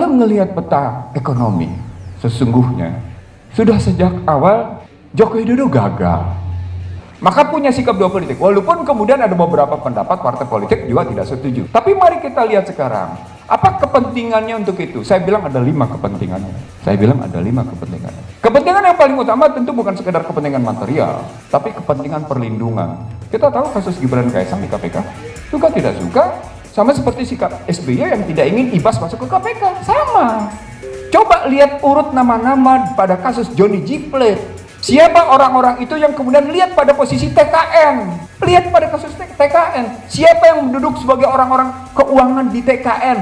Kalau melihat peta ekonomi, sesungguhnya sudah sejak awal Joko Widodo gagal. Maka punya sikap dua politik. Walaupun kemudian ada beberapa pendapat partai politik juga tidak setuju. Tapi mari kita lihat sekarang, apa kepentingannya untuk itu? Saya bilang ada 5 kepentingannya. Kepentingan yang paling utama tentu bukan sekedar kepentingan material, tapi kepentingan perlindungan. Kita tahu kasus Gibran Kaesang di KPK, suka tidak suka, sama seperti sikap SBY yang tidak ingin Ibas masuk ke KPK, sama. Coba lihat urut nama-nama pada kasus Johnny G. Plate. Siapa orang-orang itu yang kemudian lihat pada posisi TKN? Lihat pada kasus TKN. Siapa yang duduk sebagai orang-orang keuangan di TKN?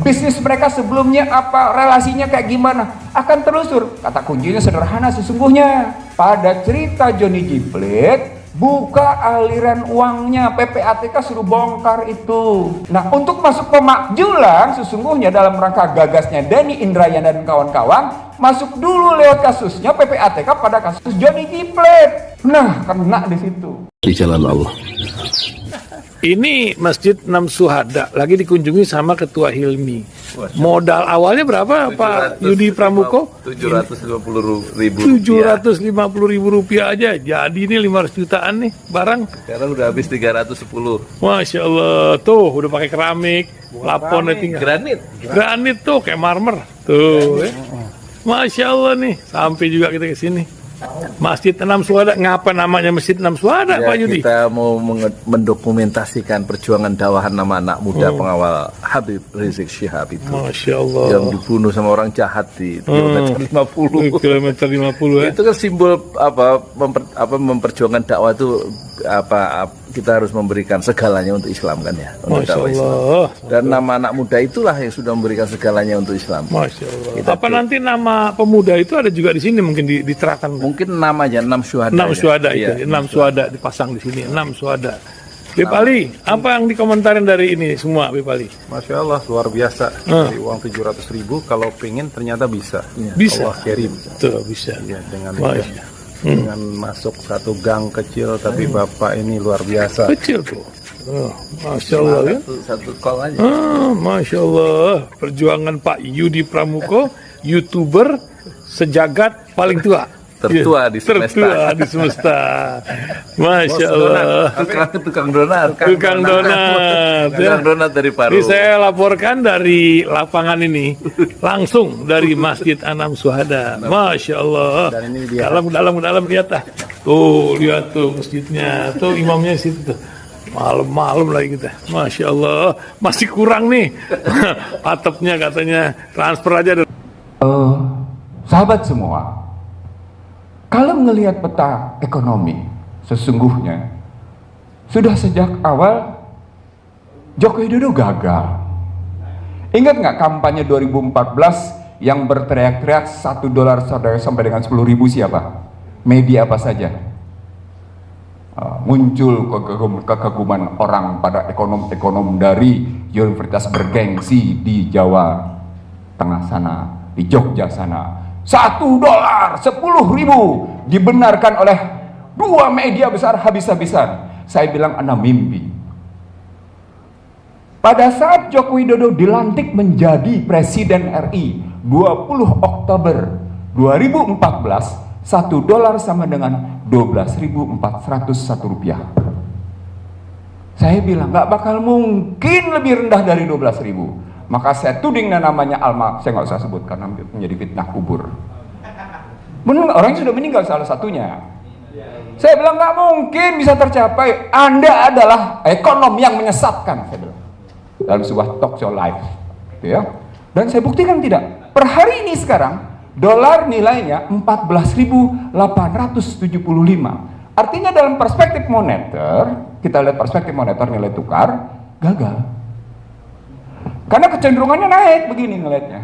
Bisnis mereka sebelumnya apa? Relasinya kayak gimana? Akan telusur. Kata kuncinya sederhana sesungguhnya. Pada cerita Johnny G. Plate, buka aliran uangnya, PPATK suruh bongkar itu. Nah, untuk masuk pemakjulan sesungguhnya dalam rangka gagasnya Denny Indrayana dan kawan-kawan, masuk dulu lewat kasusnya PPATK pada kasus Johnny G. Plate. Nah, kena di situ. Di jalan Allah. Ini Masjid 6 Syuhada lagi dikunjungi sama Ketua Hilmi. Modal awalnya berapa Pak Yudi Pramuko? 750.000 rupiah aja. Jadi ini 500 jutaan nih barang. Sekarang udah habis 310. Masya Allah, tuh udah pakai keramik, plafonnya tinggal. Granit tuh kayak marmer. Tuh, Masya Allah nih, sampai juga kita ke sini. Masjid 6 Syuhada, ngapa namanya Masjid 6 Syuhada, Ya, Pak Yudi? kita mau mendokumentasikan perjuangan dakwahan nama anak muda pengawal Habib Rizik Syihab itu. Masya Allah. Yang dibunuh sama orang jahat di kilometer 50. Kilometer 50 ya. Itu kan simbol memperjuangkan dakwah itu kita harus memberikan segalanya untuk Islam kan ya, untuk Masya dakwah Islam. Allah. Dan nama anak muda itulah yang sudah memberikan segalanya untuk Islam. Masya Allah. Apa nanti nama pemuda itu ada juga di sini mungkin diterahkan? Mungkin namanya 6 Syuhada. 6 Syuhada itu, Iya, 6 Syuhada dipasang di sini, 6 Syuhada. Bip Ali, apa yang dikomentarin dari ini semua, Bip Ali? Masya Allah, luar biasa. Dari uang 700.000, kalau pengen ternyata bisa. Bisa. Allah kirim. Tuh, bisa. Ya, dengan Masya. masuk satu gang kecil, tapi Bapak ini luar biasa. Kecil tuh. Masya Allah ya. Satu call aja. Masya Allah. Perjuangan Pak Yudi Pramuko, YouTuber sejagat paling tua. Tertua di semesta. Tertua di semesta. Masya Allah. Tukang donat. Tukang donat. Tukang donat dari Paru. Ini saya laporkan dari lapangan ini, langsung dari Masjid 6 Syuhada. Masya Allah. Dan ini dia. Dalam lihat ah. Tuh lihat tuh masjidnya, tuh imamnya situ tuh. Malam-malam lagi kita. Masya Allah. Masih kurang nih. Atapnya katanya transfer aja. Sahabat semua, kalau melihat peta ekonomi, sesungguhnya sudah sejak awal Joko Widodo gagal. Ingat nggak kampanye 2014 yang berteriak-teriak $1 sampai dengan 10.000 siapa? Media apa saja? Muncul kekaguman orang pada ekonom-ekonom dari universitas bergengsi di Jawa Tengah sana, di Jogja sana. $1, 10.000 dibenarkan oleh 2 media besar habis-habisan. Saya bilang Anda mimpi. Pada saat Joko Widodo dilantik menjadi Presiden RI 20 Oktober 2014, $1 sama dengan 12.401 rupiah. Saya bilang nggak bakal mungkin lebih rendah dari 12.000. Maka saya tuding namanya Alma, saya nggak usah sebut karena menjadi fitnah kubur. Orang yang sudah meninggal salah satunya. Saya bilang nggak mungkin bisa tercapai. Anda adalah ekonom yang menyesatkan, saya bilang dalam sebuah talk show live, gitu ya. Dan saya buktikan tidak. Per hari ini sekarang dolar nilainya 14.875. Artinya dalam perspektif moneter, kita lihat perspektif moneter nilai tukar gagal. Karena kecenderungannya naik begini ngelihatnya.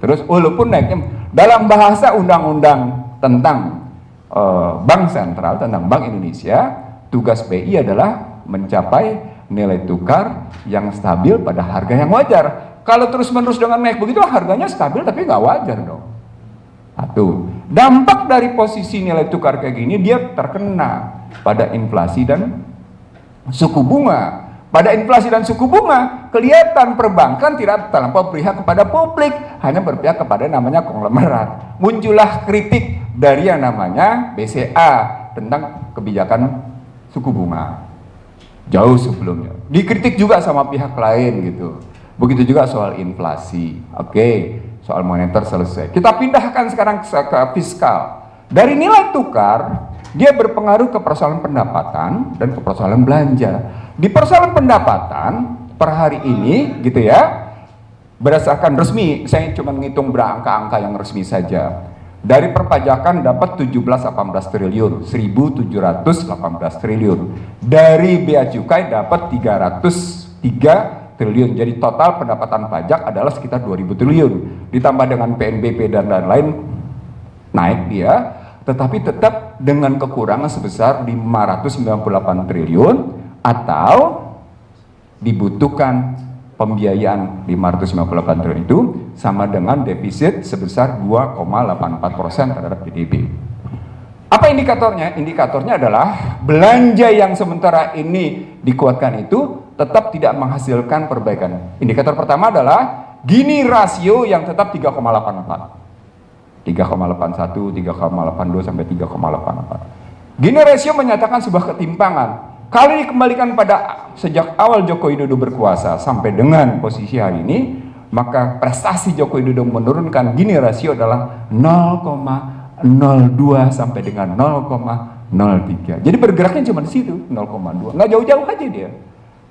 Terus walaupun naiknya dalam bahasa undang-undang tentang Bank Sentral, tentang Bank Indonesia, tugas BI adalah mencapai nilai tukar yang stabil pada harga yang wajar. Kalau terus-menerus dengan naik begitu harganya stabil tapi nggak wajar dong. Satu, dampak dari posisi nilai tukar kayak gini dia terkena pada inflasi dan suku bunga. Pada inflasi dan suku bunga, kelihatan perbankan tidak terlampau berpihak kepada publik, hanya berpihak kepada namanya konglomerat. Muncullah kritik dari yang namanya BCA tentang kebijakan suku bunga. Jauh sebelumnya. Dikritik juga sama pihak lain gitu. Begitu juga soal inflasi. Oke, soal moneter selesai. Kita pindahkan sekarang ke fiskal. Dari nilai tukar, dia berpengaruh ke persoalan pendapatan dan ke persoalan belanja. Di persoalan pendapatan per hari ini gitu ya, berdasarkan resmi, saya cuma menghitung berangka-angka yang resmi saja. Dari perpajakan dapat 17-18 triliun, 1.718 triliun. Dari bea cukai dapat 303 triliun. Jadi total pendapatan pajak adalah sekitar 2.000 triliun. Ditambah dengan PNBP dan lain-lain naik dia, tetapi tetap dengan kekurangan sebesar 598 triliun. Atau dibutuhkan pembiayaan 598 triliun itu sama dengan defisit sebesar 2,84% terhadap PDB. Apa indikatornya? Indikatornya adalah belanja yang sementara ini dikuatkan itu tetap tidak menghasilkan perbaikan. Indikator pertama adalah Gini rasio yang tetap 3,84. 3,81, 3,82 sampai 3,84. Gini rasio menyatakan sebuah ketimpangan. Kalau dikembalikan pada sejak awal Joko Widodo berkuasa sampai dengan posisi hari ini, maka prestasi Joko Widodo menurunkan Gini rasio adalah 0,02 sampai dengan 0,03. Jadi bergeraknya cuma di situ, 0,2. Nggak jauh-jauh aja dia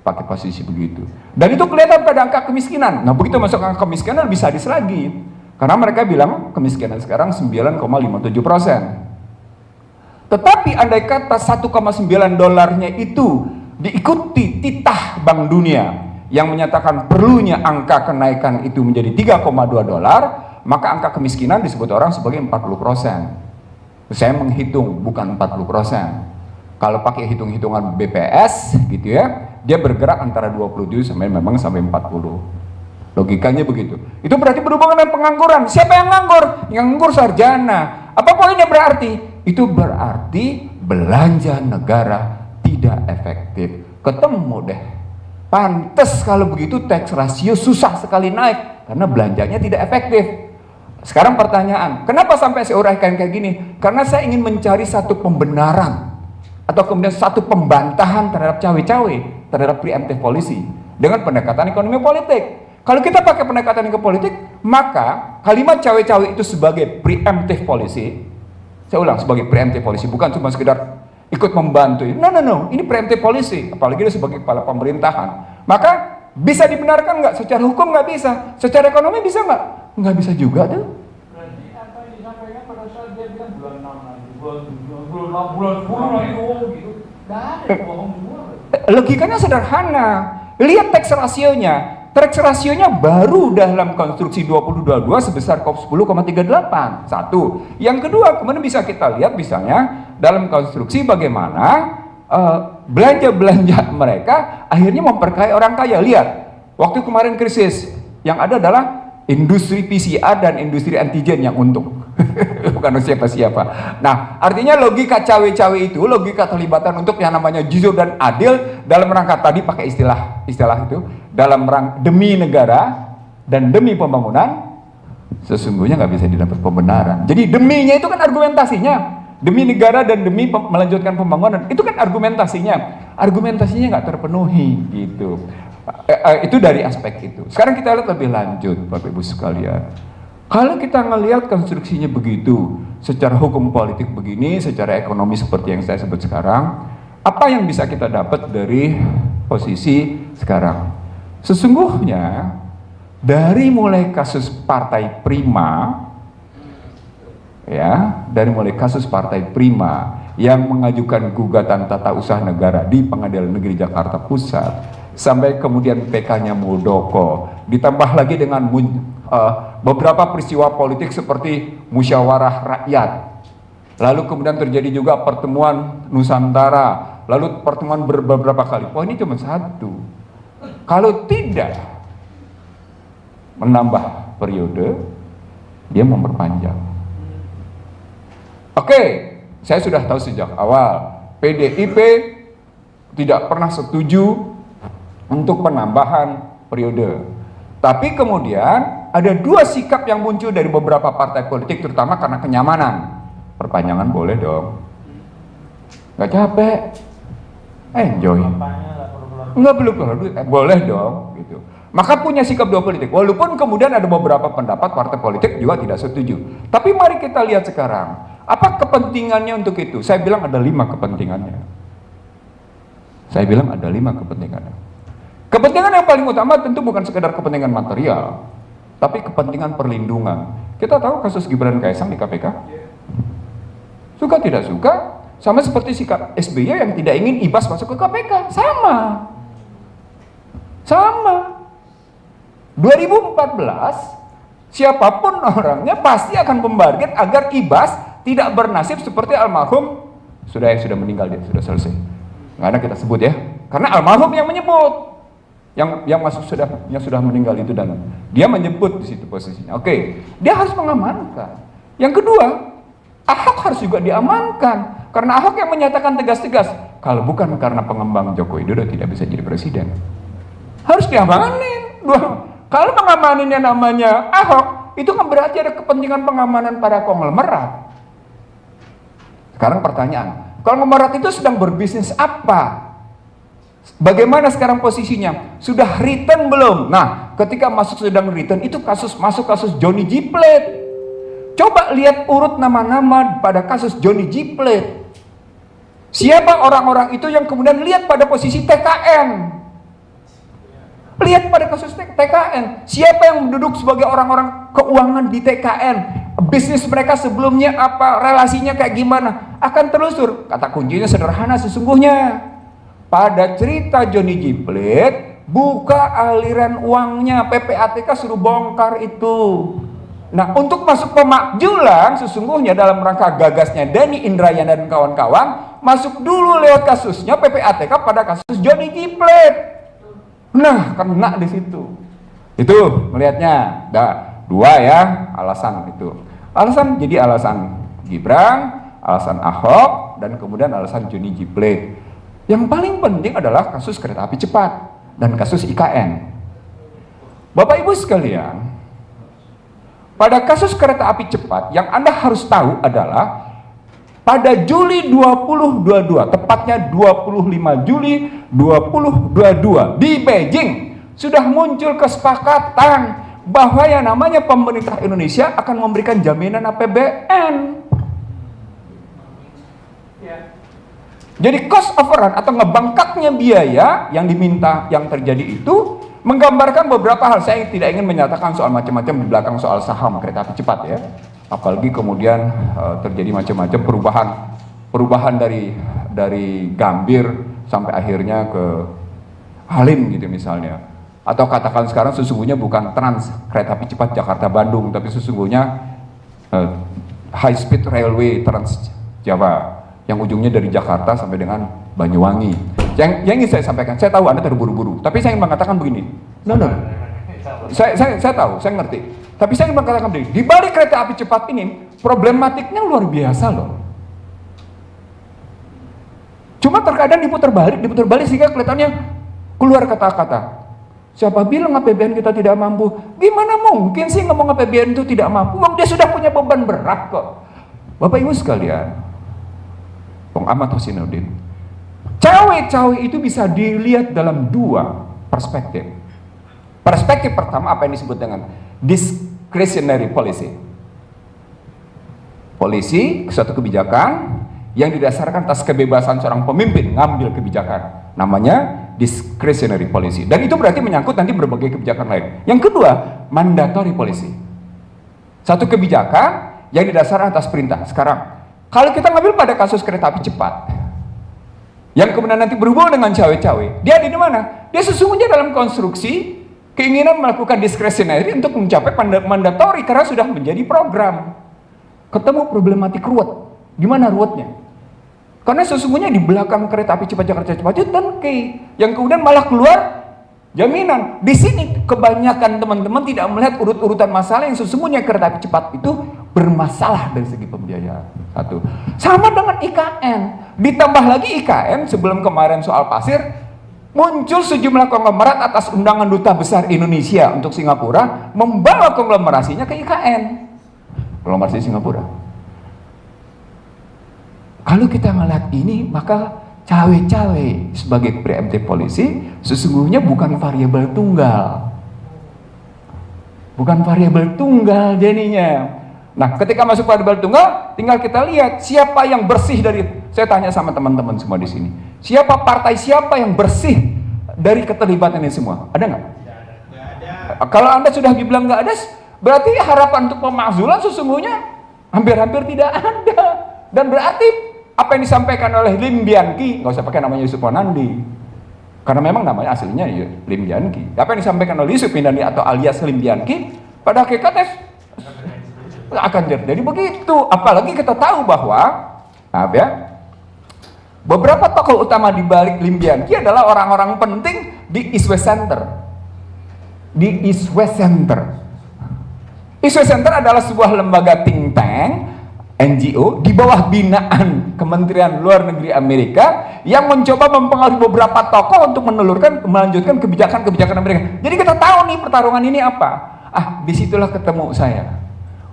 pakai posisi begitu. Dan itu kelihatan pada angka kemiskinan. Nah, begitu masuk angka kemiskinan lebih sadis lagi. Karena mereka bilang kemiskinan sekarang 9,57%. Tetapi andai kata 1,9 dolarnya itu diikuti titah Bank Dunia yang menyatakan perlunya angka kenaikan itu menjadi 3,2 dolar, maka angka kemiskinan disebut orang sebagai 40%. Saya menghitung bukan 40%. Kalau pakai hitung-hitungan BPS gitu ya, dia bergerak antara 27 sampai 40. Logikanya begitu. Itu berarti berhubungan dengan pengangguran. Siapa yang nganggur? Yang nganggur sarjana. Apa poinnya berarti? Itu berarti belanja negara tidak efektif. Ketemu deh. Pantes kalau begitu tax ratio susah sekali naik karena belanjanya tidak efektif. Sekarang pertanyaan, kenapa sampai saya uraikan kayak gini? Karena saya ingin mencari satu pembenaran atau kemudian satu pembantahan terhadap cawe-cawe, terhadap preemptive policy dengan pendekatan ekonomi politik. Kalau kita pakai pendekatan ekonomi politik, maka kalimat cawe-cawe itu sebagai preemptive policy. Saya ulang, sebagai preemptive policy, bukan cuma sekedar ikut membantu. No, ini preemptive policy, apalagi dia sebagai kepala pemerintahan. Maka bisa dibenarkan nggak? Secara hukum nggak bisa, secara ekonomi bisa nggak? Nggak bisa juga tuh. Berarti apa yang disampaikan pada saat dia bilang bulan 6 lagi, bulan 10 lagi, gitu. Nggak ada, bohong semua. Logikanya sederhana. Lihat tax rasionya. Tax rasionya baru dalam konstruksi 2022 sebesar 10,38. Satu. Yang kedua, kemudian bisa kita lihat misalnya dalam konstruksi bagaimana belanja-belanja mereka akhirnya memperkaya orang kaya. Lihat, waktu kemarin krisis yang ada adalah industri PCR dan industri antigen yang untung. Bukan siapa-siapa. Nah, artinya logika cawe-cawe itu, logika terlibatan untuk yang namanya jujur dan adil dalam rangka tadi pakai istilah itu, dalam rangka demi negara dan demi pembangunan, sesungguhnya nggak bisa didapat pembenaran. Jadi deminya itu kan argumentasinya, demi negara dan demi melanjutkan pembangunan, itu kan argumentasinya nggak terpenuhi gitu. Itu dari aspek itu. Sekarang kita lihat lebih lanjut, Bapak Ibu sekalian. Kalau kita ngelihat konstruksinya begitu, secara hukum politik begini, secara ekonomi seperti yang saya sebut sekarang, apa yang bisa kita dapat dari posisi sekarang? Sesungguhnya dari mulai kasus Partai Prima, ya, dari mulai kasus Partai Prima yang mengajukan gugatan tata usaha negara di Pengadilan Negeri Jakarta Pusat, sampai kemudian PK-nya Muldoko, ditambah lagi dengan beberapa peristiwa politik seperti musyawarah rakyat, lalu kemudian terjadi juga pertemuan Nusantara, lalu pertemuan beberapa kali. Ini cuma satu. Kalau tidak menambah periode, dia memperpanjang. Oke, saya sudah tahu sejak awal PDIP tidak pernah setuju untuk penambahan periode. Tapi kemudian ada dua sikap yang muncul dari beberapa partai politik, terutama karena kenyamanan. Perpanjangan boleh dong, nggak capek, enjoy, nggak perlu keluar duit, boleh dong, gitu. Maka punya sikap dua politik, walaupun kemudian ada beberapa pendapat partai politik juga tidak setuju. Tapi mari kita lihat sekarang, apa kepentingannya untuk itu? Saya bilang ada 5 kepentingannya. Saya bilang ada 5 kepentingannya. Kepentingan yang paling utama tentu bukan sekedar kepentingan material, tapi kepentingan perlindungan. Kita tahu kasus Gibran Kaesang di KPK. Suka tidak suka, sama seperti sikap SBY yang tidak ingin Ibas masuk ke KPK, sama. 2014, siapapun orangnya pasti akan membarget agar Ibas tidak bernasib seperti almarhum sudah meninggal, dia sudah selesai. Nggak ada kita sebut ya, karena almarhum yang menyebut, yang sudah meninggal itu, dan dia menyebut di situ posisinya. Oke, dia harus mengamankan. Yang kedua, Ahok harus juga diamankan, karena Ahok yang menyatakan tegas-tegas, kalau bukan karena pengembang Joko Widodo tidak bisa jadi presiden. Harus diamanin. Kalau pengamaninnya namanya Ahok, itu kan berarti ada kepentingan pengamanan para konglomerat. Sekarang pertanyaan, konglomerat itu sedang berbisnis apa? Bagaimana sekarang posisinya? Sudah return belum? Nah, ketika sedang return, itu masuk kasus Johnny G. Plate. Coba lihat urut nama-nama pada kasus Johnny G. Plate. Siapa orang-orang itu yang kemudian lihat pada posisi TKN? Lihat pada kasus TKN, siapa yang duduk sebagai orang-orang keuangan di TKN, bisnis mereka sebelumnya apa, relasinya kayak gimana, akan telusur. Kata kuncinya sederhana sesungguhnya. Pada cerita Johnny G. Plate, buka aliran uangnya, PPATK suruh bongkar itu. Nah, untuk masuk pemakjulan sesungguhnya dalam rangka gagasnya Denny Indrayana dan kawan-kawan, masuk dulu lewat kasusnya PPATK pada kasus Johnny G. Plate. Nah, kena di situ. Itu melihatnya. Dua ya alasan itu. Jadi alasan Gibran, alasan Ahok, dan kemudian alasan Johnny G. Plate. Yang paling penting adalah kasus kereta api cepat dan kasus IKN. Bapak Ibu sekalian, pada kasus kereta api cepat yang Anda harus tahu adalah pada Juli 2022, tepatnya 25 Juli 2022 di Beijing, sudah muncul kesepakatan bahwa yang namanya pemerintah Indonesia akan memberikan jaminan APBN. Jadi cost overrun atau ngebangkaknya biaya yang diminta yang terjadi itu menggambarkan beberapa hal. Saya tidak ingin menyatakan soal macam-macam di belakang soal saham kereta api cepat ya. Apalagi kemudian terjadi macam-macam perubahan dari Gambir sampai akhirnya ke Halim gitu misalnya. Atau katakan sekarang sesungguhnya bukan Trans kereta api cepat Jakarta Bandung, tapi sesungguhnya high speed railway Trans Jawa yang ujungnya dari Jakarta sampai dengan Banyuwangi. Yang ingin saya sampaikan, saya tahu Anda terburu-buru, tapi saya ingin mengatakan begini. No. Saya tahu, saya ngerti. Tapi saya ingin mengatakan begini, di balik kereta api cepat ini problematiknya luar biasa loh. Cuma terkadang diputar balik sehingga kelihatannya keluar kata-kata. Siapa bilang APBN kita tidak mampu? Gimana mungkin sih ngomong APBN itu tidak mampu? Dia sudah punya beban berat kok. Bapak Ibu sekalian, Bung Ahmad Husainuddin, cawe-cawe itu bisa dilihat dalam dua perspektif. Perspektif pertama apa yang disebut dengan discretionary policy. Polisi suatu kebijakan yang didasarkan atas kebebasan seorang pemimpin ngambil kebijakan, namanya discretionary policy, dan itu berarti menyangkut nanti berbagai kebijakan lain. Yang kedua, mandatory policy, satu kebijakan yang didasarkan atas perintah. Sekarang kalau kita ngambil pada kasus kereta api cepat yang kemudian nanti berhubungan dengan cawe-cawe, dia ada di mana? Dia sesungguhnya dalam konstruksi keinginan melakukan discretionary untuk mencapai mandatory karena sudah menjadi program. Ketemu problematik ruwet. Gimana ruwetnya? Karena sesungguhnya di belakang kereta api cepat Jakarta Cepat itu turnkey yang kemudian malah keluar jaminan. Di sini kebanyakan teman-teman tidak melihat urut-urutan masalah yang sesungguhnya kereta api cepat itu bermasalah dari segi pembiayaan. Satu. Sama dengan IKN. Ditambah lagi IKN sebelum kemarin soal pasir, Muncul sejumlah konglomerat atas undangan Duta Besar Indonesia untuk Singapura, membawa konglomerasinya ke IKN, konglomerasi Singapura. Kalau kita melihat ini, maka cawe-cawe sebagai preemptive policy sesungguhnya bukan variabel tunggal. Bukan variabel tunggal jadinya. Nah, ketika masuk variabel tunggal, tinggal kita lihat siapa yang bersih dari, saya tanya sama teman-teman semua di sini, siapa partai siapa yang bersih dari keterlibatan ini semua? Ada nggak? Kalau Anda sudah bilang nggak ada, berarti harapan untuk pemakzulan sesungguhnya hampir-hampir tidak ada. Dan berarti apa yang disampaikan oleh Lim Bian Ki, nggak usah pakai namanya Yusuf Wanandi, karena memang namanya aslinya ya Lim Bian Ki. Apa yang disampaikan oleh Yusuf Wanandi atau alias Lim Bian Ki, pada hakikatnya akan terjadi begitu. Apalagi kita tahu bahwa, maaf ya, beberapa tokoh utama di balik Lim Bian Ki adalah orang-orang penting di East West Center. Di East West Center. East West Center adalah sebuah lembaga think tank NGO di bawah binaan Kementerian Luar Negeri Amerika yang mencoba mempengaruhi beberapa tokoh untuk melanjutkan kebijakan-kebijakan Amerika. Jadi kita tahu nih pertarungan ini apa. Disitulah ketemu saya.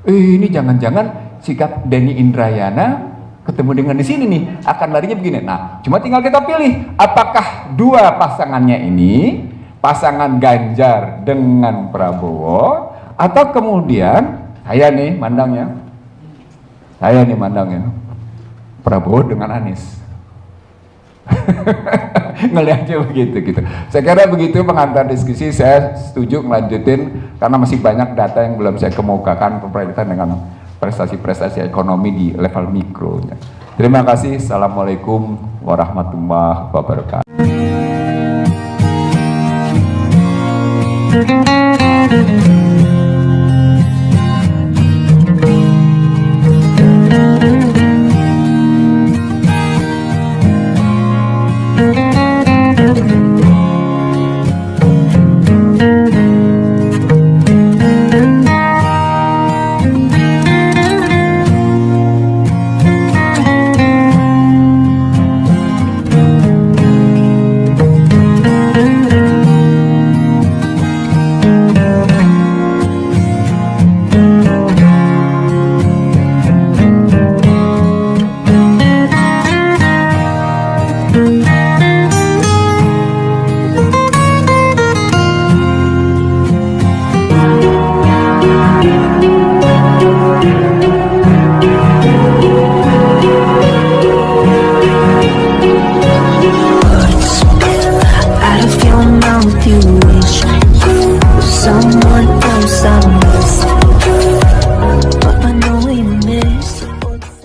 Ini jangan-jangan sikap Denny Indrayana ketemu dengan di sini nih akan larinya begini. Nah, cuma tinggal kita pilih apakah dua pasangannya ini, pasangan Ganjar dengan Prabowo, atau kemudian saya nih mandangnya Prabowo dengan Anies. Ngelihatnya begitu gitu. Saya kira begitu pengantar diskusi. Saya setuju melanjutin karena masih banyak data yang belum saya kemukakan berkaitan dengan prestasi-prestasi ekonomi di level mikro. Terima kasih. Assalamualaikum warahmatullahi wabarakatuh.